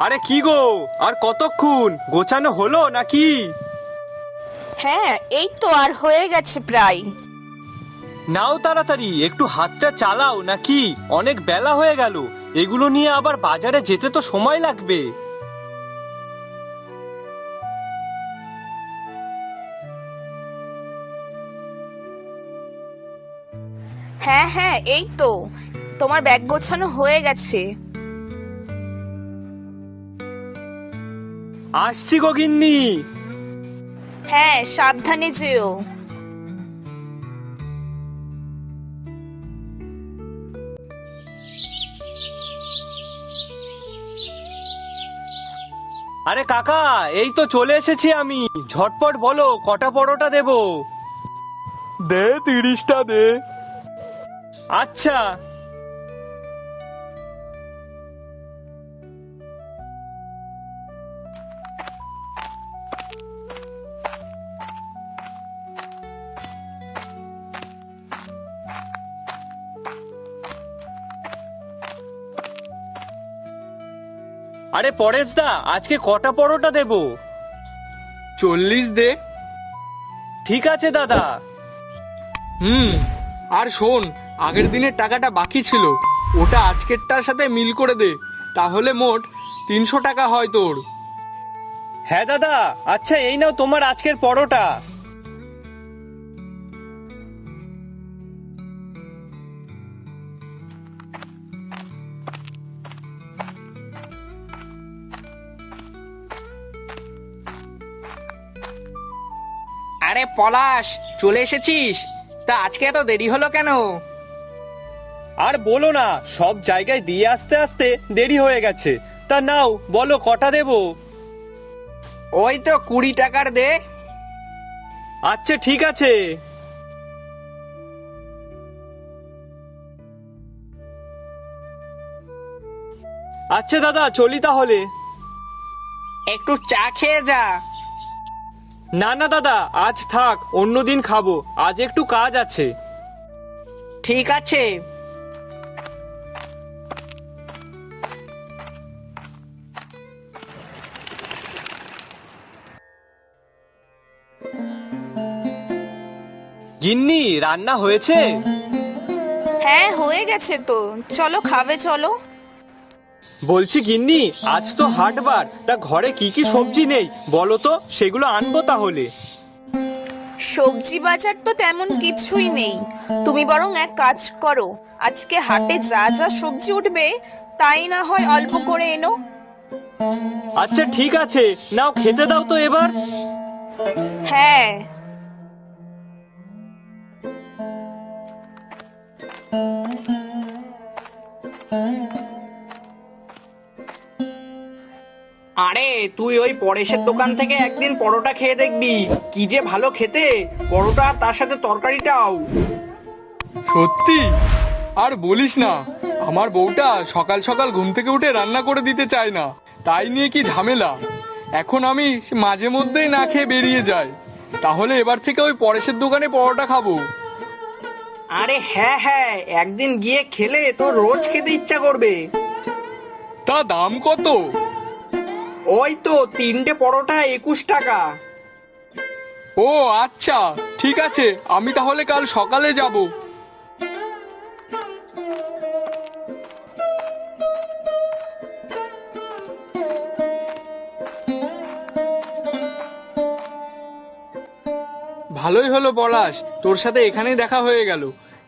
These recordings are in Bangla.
আরে কি গো, আর কতক্ষণ? গোছানো হলো নাকি? হ্যাঁ, এই তো আর হয়ে গেছে প্রায়। নাও তাড়াতাড়ি একটু হাতটা চালাও, নাকি অনেক বেলা হয়ে গেল। এগুলো নিয়ে আবার বাজারে যেতে তো সময় লাগবে। হ্যাঁ হ্যাঁ, এই তো তোমার ব্যাগ গোছানো হয়ে গেছে। আসছি গো গিন্নি। হ্যাঁ, সাবধানে যেও। আরে কাকা, এই তো চলে এসেছি আমি। ঝটপট বলো কটা পরোটা দেবো? দে 30টা দে। আচ্ছা। আরে পরেশ দা, আজকে কটা পরোটা দেবো? 40 দে। ঠিক আছে দাদা। আর শোন, আগের দিনের টাকাটা বাকি ছিল, ওটা আজকেরটার সাথে মিল করে দে, তাহলে মোট 300 টাকা হয় তোর। হ্যাঁ দাদা, আচ্ছা এই নাও তোমার আজকের পরোটা। আরে পলাশ, চলে এসেছিস? তা আজকে এত দেরি হলো কেন? আর বলো না, সব জায়গায় দিয়ে আসতে আসতে দেরি হয়ে গেছে। তা নাও বলো কটা দেবো? ওই তো 20 টাকার দে। আচ্ছা ঠিক আছে। আচ্ছা দাদা, চলি তাহলে। একটু চা খেয়ে যা। না না দাদা, আজ থাক, অন্যদিন খাবো। আজ একটু কাজ আছে। ঠিক আছে। গিন্নি, রান্না হয়েছে? হ্যাঁ, হয়ে গেছে তো। চলো খাবে, চলো। বলছি গিন্নি, আজ তো হাটবার, তা ঘরে কি কি সবজি নেই বলো তো, সেগুলো আনবো তাহলে। সবজি বাজার তো তেমন কিছুই নেই। তুমি বরং এক কাজ করো, আজকে হাটে যা যা সবজি উঠবে তাই না হয় অল্প করে এনো। আচ্ছা ঠিক আছে, নাও খেতে দাও তো এবার। হ্যাঁ। আরে তুই ওই পরেশের দোকান থেকে একদিন পরোটা খেয়ে দেখবি, কি যে ভালো খেতে। পরোটা আর তার সাথে তরকারিটাও। সত্যি? আর বলিস না, আমার বউটা সকাল সকাল ঘুম থেকে উঠে রান্না করে দিতে চায় না, তাই নিয়ে কি ঝামেলা। এখন আমি মাঝে মধ্যেই না খেয়ে বেরিয়ে যাই। তাহলে এবার থেকে ওই পরেশের দোকানে পরোটা খাবো। আরে হ্যাঁ হ্যাঁ, একদিন গিয়ে খেলে তোর রোজ খেতে ইচ্ছা করবে। তা দাম কত? ওই তো 3টে পরোটা 21 টাকা। ও আচ্ছা, ঠিক আছে, আমি তাহলে কাল সকালে যাব। ভালোই হলো পলাশ, তোর সাথে এখানেই দেখা হয়ে গেল,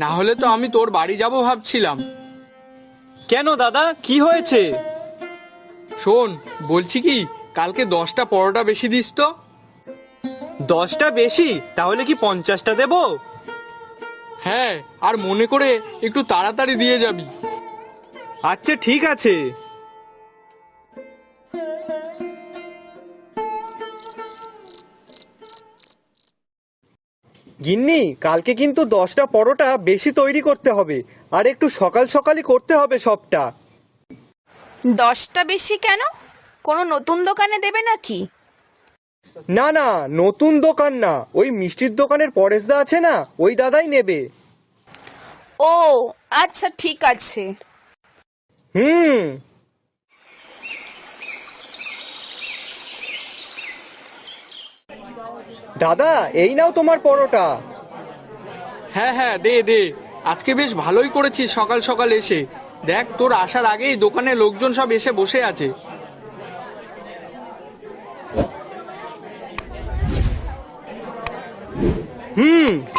না হলে তো আমি তোর বাড়ি যাব ভাবছিলাম। কেন দাদা, কি হয়েছে? শোন, বলছি কি, কালকে 10টা পরোটা বেশি দিস তো। 10টা বেশি? তাহলে কি 50টা দেবো? হ্যাঁ, আর মনে করে একটু তাড়াতাড়ি দিয়ে যাবি। আচ্ছা ঠিক আছে। গিন্নি, কালকে কিন্তু 10টা পরোটা বেশি তৈরি করতে হবে, আর একটু সকাল সকালই করতে হবে সবটা। 10টা বেশি কেন? কোনো নতুন দোকানে দেবে নাকি? না না, নতুন দোকান না, ওই মিষ্টির দোকানের পরেশদা আছে না, ওই দাদাই নেবে। ও আচ্ছা, ঠিক আছে। হুম। দাদা এই নাও তোমার পরোটা। হ্যাঁ হ্যাঁ, দে দে। আজকে বেশ ভালোই করেছিস সকাল সকাল এসে। দেখ, তোর আসার আগেই দোকানে লোকজন সব এসে বসে আছে।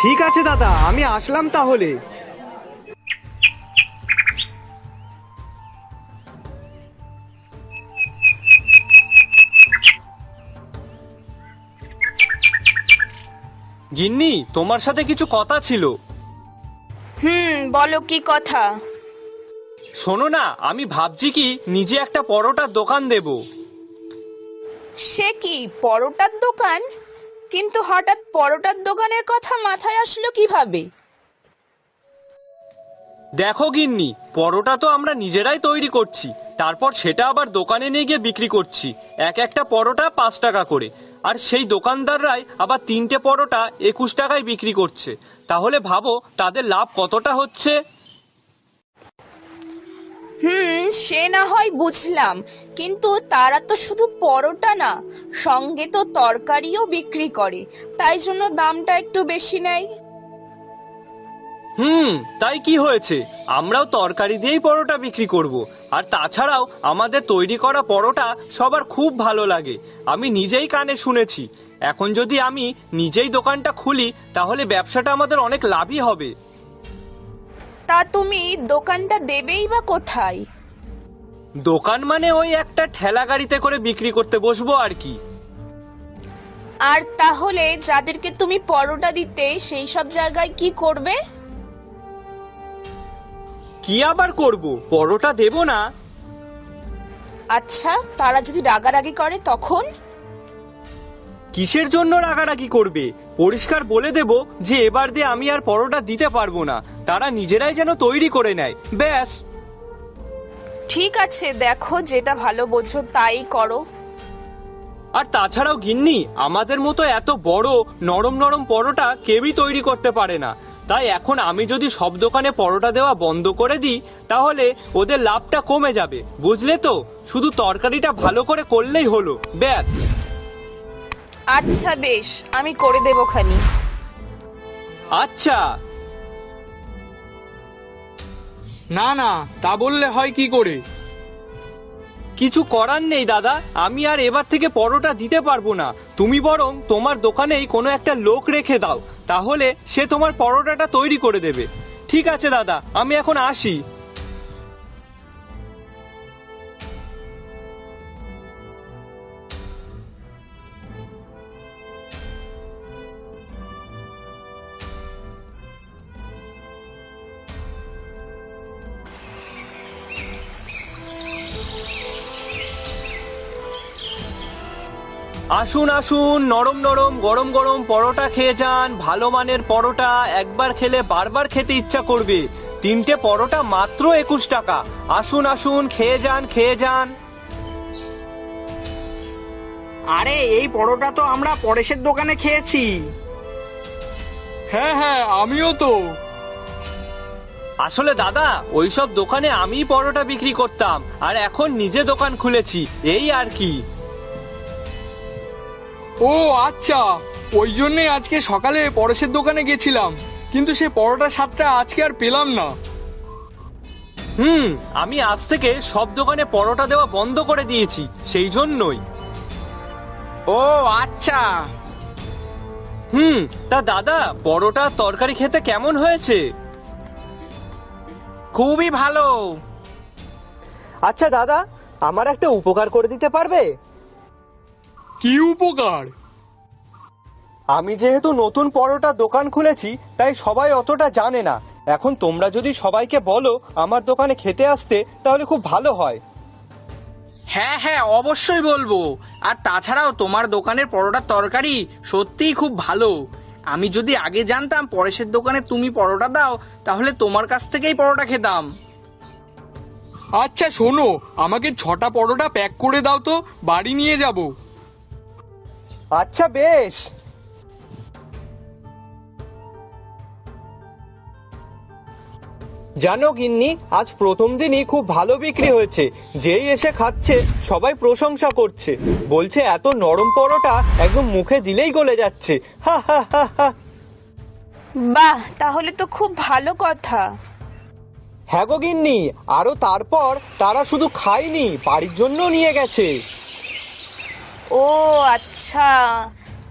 ঠিক আছে দাদা, আমি আসলাম তাহলে। গিন্নি, তোমার সাথে কিছু কথা ছিল। বলো কি কথা? শোনো না, আমি ভাবছি কি নিজে একটা পরোটার দোকান দেব। সে কি পরোটার দোকান? কিন্তু হঠাৎ পরোটার দোকানের কথা মাথায় আসলো কিভাবে? দেখো গিন্নি, পরোটা তো আমরা নিজেরাই তৈরি করছি, তারপর সেটা আবার দোকানে নিয়ে গিয়ে বিক্রি করছি। একটা পরোটা 5 টাকা করে, আর সেই দোকানদাররাই আবার 3টে পরোটা 21 টাকায় বিক্রি করছে। তাহলে ভাবো তাদের লাভ কতটা হচ্ছে। সে না হয় বুঝলাম, কিন্তু তারা তো শুধু পরোটা না, সঙ্গে তো তরকারিও বিক্রি করে, তাই জন্য দামটা একটু বেশি নেয়। তাই কি হয়েছে, আমরাও তরকারি দিয়েই পরোটা বিক্রি করব। আর তাছাড়াও আমাদের তৈরি করা পরোটা সবার খুব ভালো লাগে, আমি নিজেই কানে শুনেছি। এখন যদি আমি নিজেই দোকানটা খুলি তাহলে ব্যবসাটা আমাদের অনেক লাভই হবে। তা তুমি দোকানটা দেবেই বা কোথায়? দোকান মানে ওই একটা ঠেলা গাড়িতে করে বিক্রি করতে বসবো আর কি। আর তাহলে যাদেরকে তুমি পরোটা দিতে, সেই সব জায়গায় কি করবে? কি আবার করব, পরোটা দেব না? আচ্ছা, তারা যদি রাগারাগি করে তখন? কিসের জন্য রাগারাগি করবে? পরিষ্কার বলে দেব যে এবার দিয়ে আমি আর পরোটা দিতে পারবো না, তারা নিজেরাই যেন তৈরি করে নেয়, ব্যাস। ঠিক আছে, দেখো যেটা ভালো বোঝো তাই করো। আর তাছাড়াও গিন্নি, আমাদের মতো এত বড় নরম নরম পরোটা কেউই তৈরি করতে পারে না, তাই এখন আমি যদি সব দোকানে পরোটা দেওয়া বন্ধ করে দিই তাহলে ওদের লাভটা কমে যাবে, বুঝলে তো? শুধু তরকারিটা ভালো করে করলেই হলো, ব্যাস। আচ্ছা বেশ, আমি করে দেবো খানি। আচ্ছা। না না, তা বললে হয় কি করে? কিছু করার নেই দাদা, আমি আর এবার থেকে পরোটা দিতে পারবো না। তুমি বরং তোমার দোকানেই কোনো একটা লোক রেখে দাও, তাহলে সে তোমার পরোটাটা তৈরি করে দেবে। ঠিক আছে দাদা, আমি এখন আসি। আসুন আসুন, নরম নরম গরম গরম পরোটা খেয়ে যান। ভালো মানের পরোটা, একবার খেলে বারবার খেতে ইচ্ছা করবে। 3টে পরোটা মাত্র 21 টাকা। আসুন আসুন, খেয়ে যান খেয়ে যান। আরে এই পরোটা তো আমরা পরেশের দোকানে খেয়েছি। হ্যাঁ হ্যাঁ, আমিও তো। আসলে দাদা, ওইসব দোকানে আমিই পরোটা বিক্রি করতাম, আর এখন নিজে দোকান খুলেছি, এই আর কি। ও আচ্ছা, ওই জন্যই আজকে সকালে পরেশের দোকানে গেছিলাম, কিন্তু সে পরোটা স্বাদটা আজকে আর পেলাম না। আমি আজ থেকে সব দোকানে পরোটা দেওয়া বন্ধ করে দিয়েছি, সেই জন্যই। ও আচ্ছা। তা দাদা, পরোটা তরকারি খেতে কেমন হয়েছে? খুবই ভালো। আচ্ছা দাদা, আমার একটা উপকার করে দিতে পারবে? কি উপকার? আমি যেহেতু নতুন পরোটা দোকান খুলেছি, তাই সবাই অতটা জানে না। এখন তোমরা যদি সবাইকে বলো আমার দোকানে খেতে আসতে, তাহলে খুব ভালো হয়। হ্যাঁ হ্যাঁ, অবশ্যই বলবো। আর তাছাড়াও তোমার দোকানের পরোটার তরকারি সত্যিই খুব ভালো। আমি যদি আগে জানতাম পরেশের দোকানে তুমি পরোটা দাও, তাহলে তোমার কাছ থেকেই পরোটা খেতাম। আচ্ছা শোনো, আমাকে 6টা পরোটা প্যাক করে দাও তো, বাড়ি নিয়ে যাব। আচ্ছা বেশ। জানো গিন্নি, আজ প্রথম দিনই খুব ভালো বিক্রি হয়েছে। যেই এসে খাচ্ছে সবাই প্রশংসা করছে, বলছে এত নরম পরোটা একদম মুখে দিলেই গলে যাচ্ছে। হা হা হা হা। বাহ, তাহলে তো খুব ভালো কথা। হ্যাঁ গো গিন্নি, আরো তারপর তারা শুধু খায়নি, বাড়ির জন্য নিয়ে গেছে। ও আচ্ছা,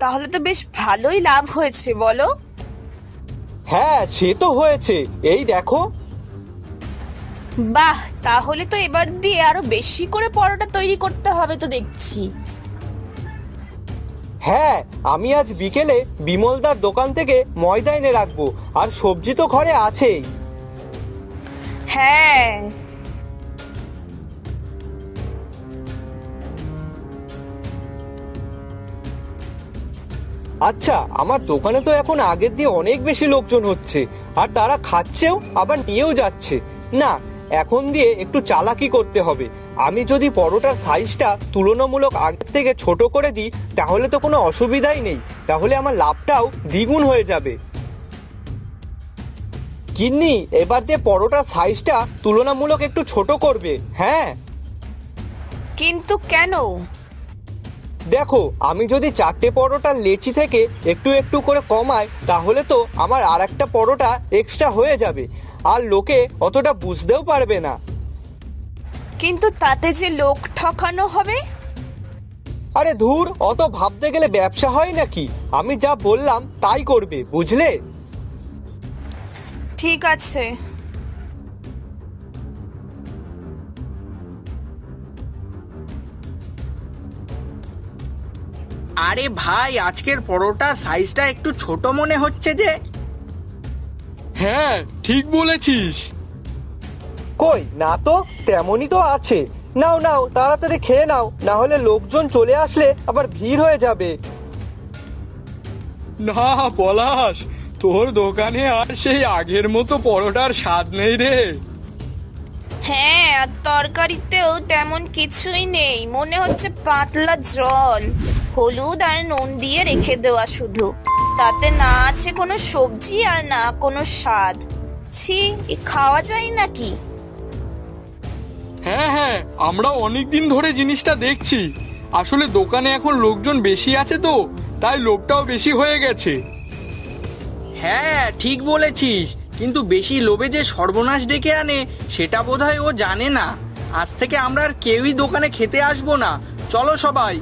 তাহলে তো বেশ ভালোই লাভ হয়েছে বলো। হ্যাঁ সে তো হয়েছে, এই দেখো। বাহ, তাহলে তো এবার দিয়ে আরো বেশি করে পরোটা তৈরি করতে হবে তো দেখছি। হ্যাঁ, আমি আজ বিকেলে বিমলদার দোকান থেকে ময়দা এনে রাখবো, আর সবজি তো ঘরে আছেই। হ্যাঁ, আচ্ছা, আমার দোকানে তো এখন আগের দিয়ে অনেক বেশি লোকজন হচ্ছে, আর তারা খাচ্ছেও আবার নিয়েও যাচ্ছে। না, এখন দিয়ে একটু চালাকি করতে হবে। আমি যদি পরোটার সাইজটা তুলনামূলক আগের থেকে ছোট করে দিই তাহলে তো কোনো অসুবিধাই নেই, তাহলে আমার লাভটাও দ্বিগুণ হয়ে যাবে। গিন্নি, এবার দিয়ে পরোটার সাইজটা তুলনামূলক একটু ছোট করবে। হ্যাঁ কিন্তু কেন? দেখো, আমি যদি 4টে পরোটার লেচি থেকে একটু একটু করে কমাই তাহলে তো আমার আর একটা পরোটা এক্সট্রা হয়ে যাবে, আর লোকে অতটা বুঝতেও পারবে না। কিন্তু তাতে যে লোক ঠকানো হবে। আরে ধুর, অত ভাবতে গেলে ব্যবসা হয় নাকি? আমি যা বললাম তাই করবে, বুঝলে? ঠিক আছে। আরে ভাই, আজকের পরোটা সাইজটা একটু ছোট মনে হচ্ছে যে। হ্যাঁ ঠিক বলেছিস। কই না তো, তেমনই তো আছে। নাও নাও, তাড়াতাড়ি খেয়ে নাও, না হলে লোকজন চলে আসলে আবার ভিড় হয়ে যাবে। না পলাশ, তোর দোকানে আর সেই আগের মতো পরোটার স্বাদ নেই রে। হ্যাঁ, আর তরকারিতেও তেমন কিছুই নেই, মনে হচ্ছে পাতলা জল, হলুদ আর নুন দিয়ে রেখে দেওয়া শুধু। তাতে না আছে কোনো সবজি আর না কোনো স্বাদ। ছি, এ খাওয়া যায় নাকি? হ্যাঁ হ্যাঁ, আমরা অনেক দিন ধরে জিনিসটা দেখছি। আসলে দোকানে এখন লোকজন বেশি আছে তো, তাই লোকটাও বেশি হয়ে গেছে। হ্যাঁ ঠিক বলেছিস, কিন্তু বেশি লোভে যে সর্বনাশ ডেকে আনে সেটা বোধহয় ও জানে না। আজ থেকে আমরা আর কেউই দোকানে খেতে আসবো না। চলো সবাই।